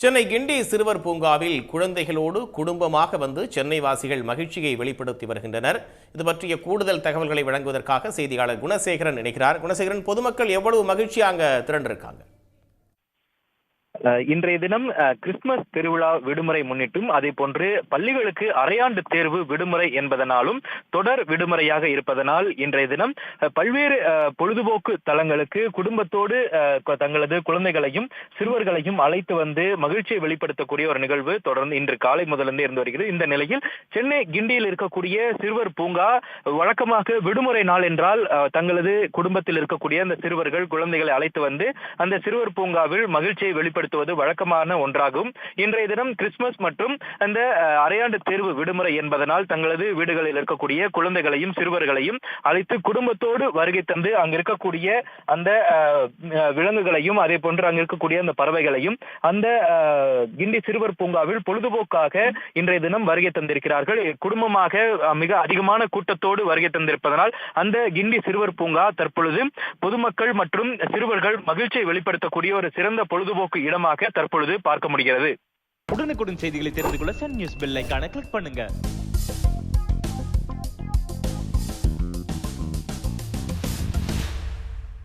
சென்னை கிண்டி சிறுவர் பூங்காவில் குழந்தைகளோடு குடும்பமாக வந்து சென்னை வாசிகள் மகிழ்ச்சியை வெளிப்படுத்தி வருகின்றனர். இது பற்றிய கூடுதல் தகவல்களை வழங்குவதற்காக செய்தியாளர் குணசேகரன் இணைகிறார். குணசேகரன், பொதுமக்கள் எவ்வளவு மகிழ்ச்சியா அங்க திரண்டிருக்காங்க? இன்றைய தினம் கிறிஸ்துமஸ் திருவிழா விடுமுறை முன்னிட்டும் அதே போன்று பள்ளிகளுக்கு அரையாண்டு தேர்வு விடுமுறை என்பதனாலும் தொடர் விடுமுறையாக இருப்பதனால் இன்றைய தினம் பல்வேறு பொழுதுபோக்கு தலங்களுக்கு குடும்பத்தோடு தங்களது குழந்தைகளையும் சிறுவர்களையும் அழைத்து வந்து மகிழ்ச்சியை வெளிப்படுத்தக்கூடிய ஒரு நிகழ்வு தொடர்ந்து இன்று காலை முதலிருந்து இருந்து வருகிறது. இந்த நிலையில் சென்னை கிண்டியில் இருக்கக்கூடிய சிறுவர் பூங்கா வழக்கமாக விடுமுறை நாள் என்றால் தங்களது குடும்பத்தில் இருக்கக்கூடிய அந்த சிறுவர்கள் குழந்தைகளை அழைத்து வந்து அந்த சிறுவர் பூங்காவில் மகிழ்ச்சியை வெளிப்படுத்த வழக்கமான ஒன்றாகும். இன்றைய தினம் கிறிஸ்துமஸ் மற்றும் அந்த அரையாண்டு தேர்வு விடுமுறை என்பதனால் தங்களது வீடுகளில் இருக்கக்கூடிய குழந்தைகளையும் சிறுவர்களையும் அழைத்து குடும்பத்தோடு வருகை தந்து அங்கு இருக்கக்கூடிய அந்த விலங்குகளையும் அதே போன்று அங்கு இருக்கக்கூடிய அந்த பறவைகளையும் அந்த கிண்டி சிறுவர் பூங்காவில் பொழுதுபோக்காக இன்றைய தினம் வருகை தந்திருக்கிறார்கள். குடும்பமாக மிக அதிகமான கூட்டத்தோடு வருகை தந்திருப்பதனால் அந்த கிண்டி சிறுவர் பூங்கா தற்பொழுது பொதுமக்கள் மற்றும் சிறுவர்கள் மகிழ்ச்சியை வெளிப்படுத்தக்கூடிய ஒரு சிறந்த பொழுதுபோக்கு இடமாக தற்பொழுது பார்க்க முடிகிறது. உடனுக்குடன் செய்திகளை தெரிந்து கொள்ள சன் நியூஸ் பெல் ஐகானை கிளிக் பண்ணுங்க.